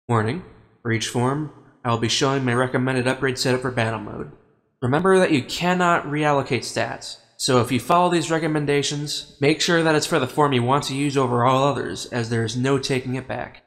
Warning: for each form, I will be showing my recommended upgrade setup for battle mode. Remember that you cannot reallocate stats, so if you follow these recommendations, make sure that it's for the form you want to use over all others, as there is no taking it back.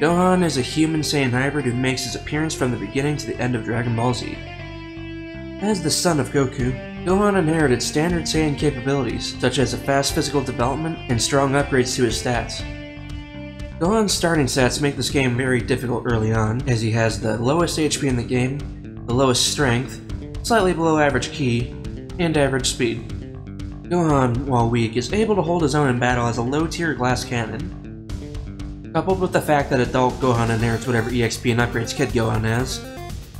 Gohan is a human Saiyan hybrid who makes his appearance from the beginning to the end of Dragon Ball Z. As the son of Goku, Gohan inherited standard Saiyan capabilities, such as a fast physical development and strong upgrades to his stats. Gohan's starting stats make this game very difficult early on, as he has the lowest HP in the game, the lowest strength, slightly below average ki, and average speed. Gohan, while weak, is able to hold his own in battle as a low-tier glass cannon. Coupled with the fact that adult Gohan inherits whatever EXP and upgrades Kid Gohan has,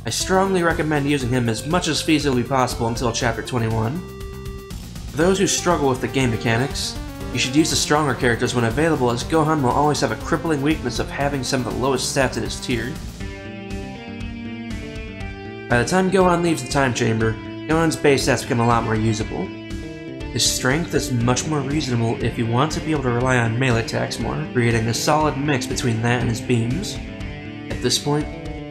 I strongly recommend using him as much as feasibly possible until Chapter 21. For those who struggle with the game mechanics, you should use the stronger characters when available, as Gohan will always have a crippling weakness of having some of the lowest stats in his tier. By the time Gohan leaves the time chamber, Gohan's base stats become a lot more usable. His strength is much more reasonable if you want to be able to rely on melee attacks more, creating a solid mix between that and his beams. At this point,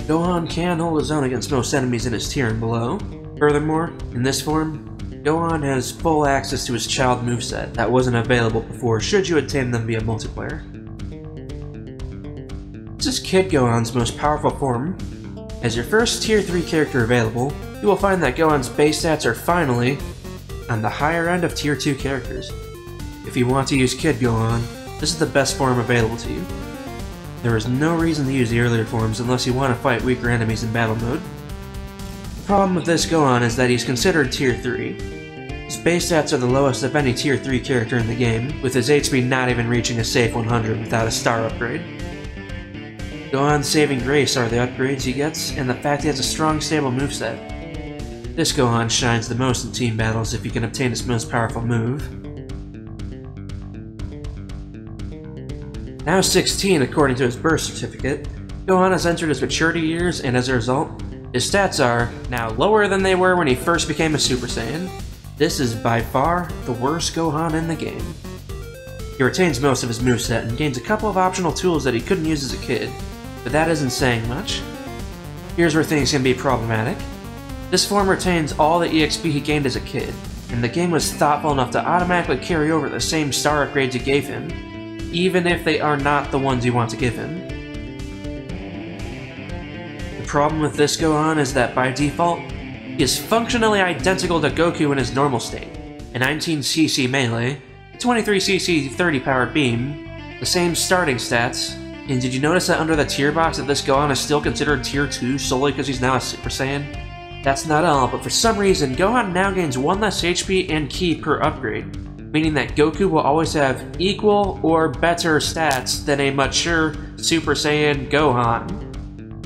Gohan can hold his own against most enemies in his tier and below. Furthermore, in this form, Gohan has full access to his child moveset that wasn't available before should you attain them via multiplayer. This is Kid Gohan's most powerful form. As your first tier 3 character available, you will find that Gohan's base stats are finally on the higher end of tier 2 characters. If you want to use Kid Gohan, this is the best form available to you. There is no reason to use the earlier forms unless you want to fight weaker enemies in battle mode. The problem with this Gohan is that he's considered tier 3. His base stats are the lowest of any tier 3 character in the game, with his HP not even reaching a safe 100 without a star upgrade. Gohan's saving grace are the upgrades he gets, and the fact he has a strong stable moveset. This Gohan shines the most in team battles if you can obtain his most powerful move. Now 16 according to his birth certificate, Gohan has entered his maturity years, and as a result, his stats are now lower than they were when he first became a Super Saiyan. This is by far the worst Gohan in the game. He retains most of his moveset and gains a couple of optional tools that he couldn't use as a kid, but that isn't saying much. Here's where things can be problematic. This form retains all the EXP he gained as a kid, and the game was thoughtful enough to automatically carry over the same star upgrades you gave him, even if they are not the ones you want to give him. The problem with this Gohan is that by default, he is functionally identical to Goku in his normal state, a 19cc melee, a 23cc 30 power beam, the same starting stats, and did you notice that under the tier box that this Gohan is still considered tier 2 solely because he's now a Super Saiyan? That's not all, but for some reason, Gohan now gains 1 less HP and ki per upgrade, meaning that Goku will always have equal or better stats than a mature Super Saiyan Gohan.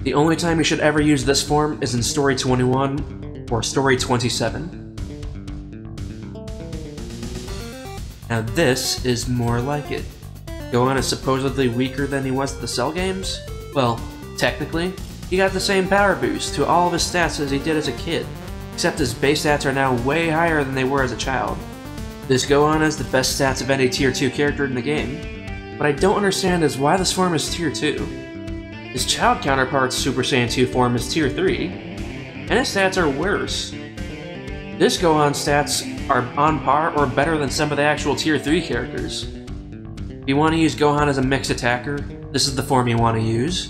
The only time you should ever use this form is in Story 21 or Story 27. Now this is more like it. Gohan is supposedly weaker than he was at the Cell games? Well, technically, he got the same power boost to all of his stats as he did as a kid, except his base stats are now way higher than they were as a child. This Gohan has the best stats of any tier 2 character in the game. What I don't understand is why this form is tier 2. His child counterpart's Super Saiyan 2 form is tier 3, and his stats are worse. This Gohan's stats are on par or better than some of the actual tier 3 characters. If you want to use Gohan as a mixed attacker, this is the form you want to use.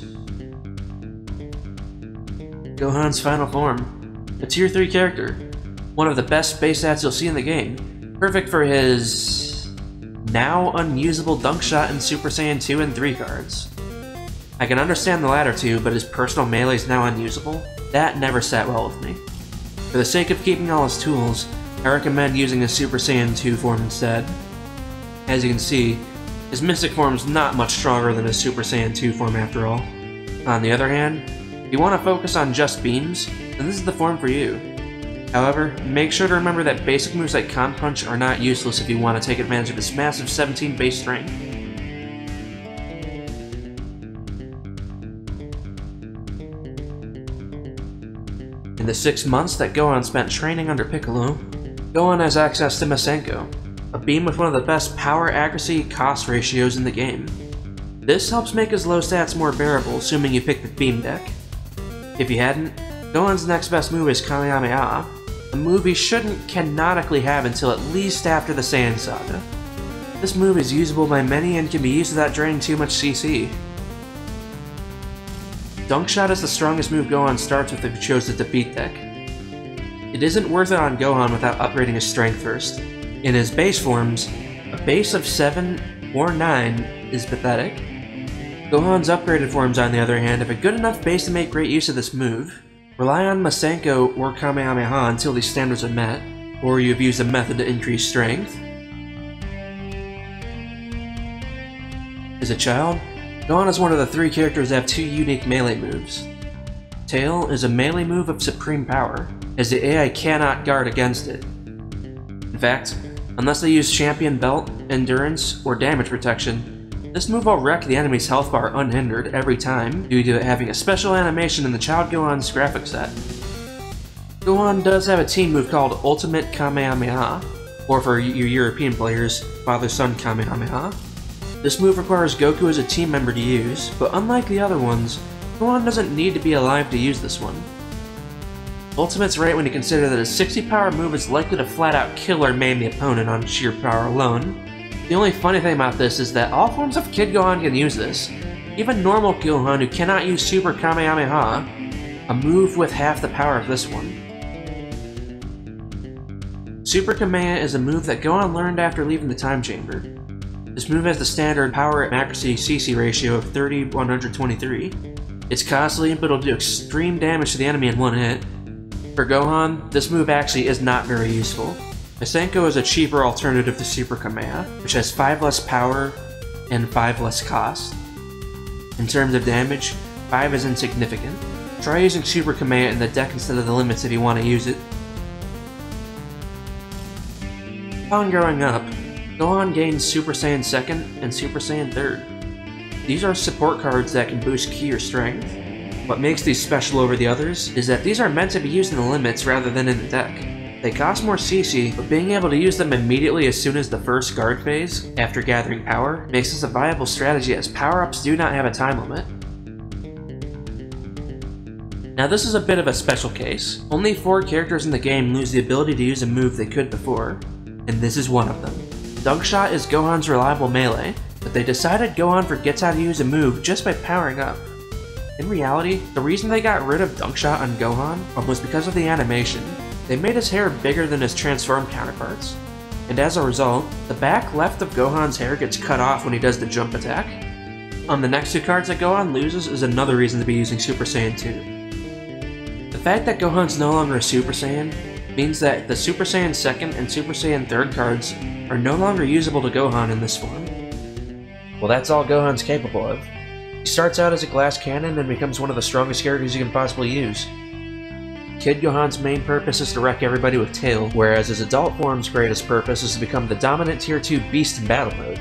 Gohan's final form, a tier 3 character, one of the best base stats you'll see in the game, perfect for his now unusable dunk shot in Super Saiyan 2 and 3 cards. I can understand the latter two, but his personal melee is now unusable. That never sat well with me. For the sake of keeping all his tools, I recommend using a Super Saiyan 2 form instead. As you can see, his Mystic form is not much stronger than his Super Saiyan 2 form after all. On the other hand, if you want to focus on just beams, then this is the form for you. However, make sure to remember that basic moves like Con Punch are not useless if you want to take advantage of his massive 17 base strength. In the 6 months that Gohan spent training under Piccolo, Gohan has access to Masenko, a beam with one of the best power accuracy cost ratios in the game. This helps make his low stats more bearable, assuming you pick the Beam deck. If you hadn't, Gohan's next best move is Kamehameha, a move he shouldn't canonically have until at least after the Saiyan Saga. This move is usable by many and can be used without draining too much CC. Dunk Shot is the strongest move Gohan starts with if he chose the defeat deck. It isn't worth it on Gohan without upgrading his strength first. In his base forms, a base of 7 or 9 is pathetic. Gohan's upgraded forms, on the other hand, have a good enough base to make great use of this move. Rely on Masenko or Kamehameha until these standards are met, or you've used a method to increase strength. As a child, Gohan is one of the 3 characters that have 2 unique melee moves. Tail is a melee move of supreme power, as the AI cannot guard against it. In fact, unless they use Champion Belt, Endurance, or Damage Protection, this move will wreck the enemy's health bar unhindered every time due to it having a special animation in the Child Gohan's graphic set. Gohan does have a team move called Ultimate Kamehameha, or for your European players, Father-Son Kamehameha. This move requires Goku as a team member to use, but unlike the other ones, Gohan doesn't need to be alive to use this one. Ultimate's right when you consider that a 60 power move is likely to flat out kill or maim the opponent on sheer power alone. The only funny thing about this is that all forms of Kid Gohan can use this. Even normal Gohan who cannot use Super Kamehameha, a move with half the power of this one. Super Kamehameha is a move that Gohan learned after leaving the Time Chamber. This move has the standard power and accuracy CC ratio of 30-123. It's costly, but it'll do extreme damage to the enemy in one hit. For Gohan, this move actually is not very useful. Masenko is a cheaper alternative to Super Kamehameha, which has 5 less power and 5 less cost. In terms of damage, 5 is insignificant. Try using Super Kamehameha in the deck instead of the limits if you want to use it. Upon growing up, Gohan gains Super Saiyan 2nd and Super Saiyan 3rd. These are support cards that can boost ki or strength. What makes these special over the others is that these are meant to be used in the limits rather than in the deck. They cost more CC, but being able to use them immediately as soon as the first guard phase, after gathering power, makes this a viable strategy as power-ups do not have a time limit. Now this is a bit of a special case. Only 4 characters in the game lose the ability to use a move they could before, and this is one of them. Dunk Shot is Gohan's reliable melee, but they decided Gohan forgets how to use a move just by powering up. In reality, the reason they got rid of Dunk Shot on Gohan was because of the animation. They made his hair bigger than his transformed counterparts, and as a result, the back left of Gohan's hair gets cut off when he does the jump attack. On the next 2 cards that Gohan loses is another reason to be using Super Saiyan 2. The fact that Gohan's no longer a Super Saiyan means that the Super Saiyan 2nd and Super Saiyan 3rd cards are no longer usable to Gohan in this form. Well, that's all Gohan's capable of. He starts out as a glass cannon and becomes one of the strongest characters you can possibly use. Kid Gohan's main purpose is to wreck everybody with Tail, whereas his adult form's greatest purpose is to become the dominant Tier 2 beast in battle mode.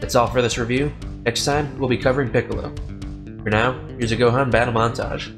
That's all for this review. Next time, we'll be covering Piccolo. For now, here's a Gohan battle montage.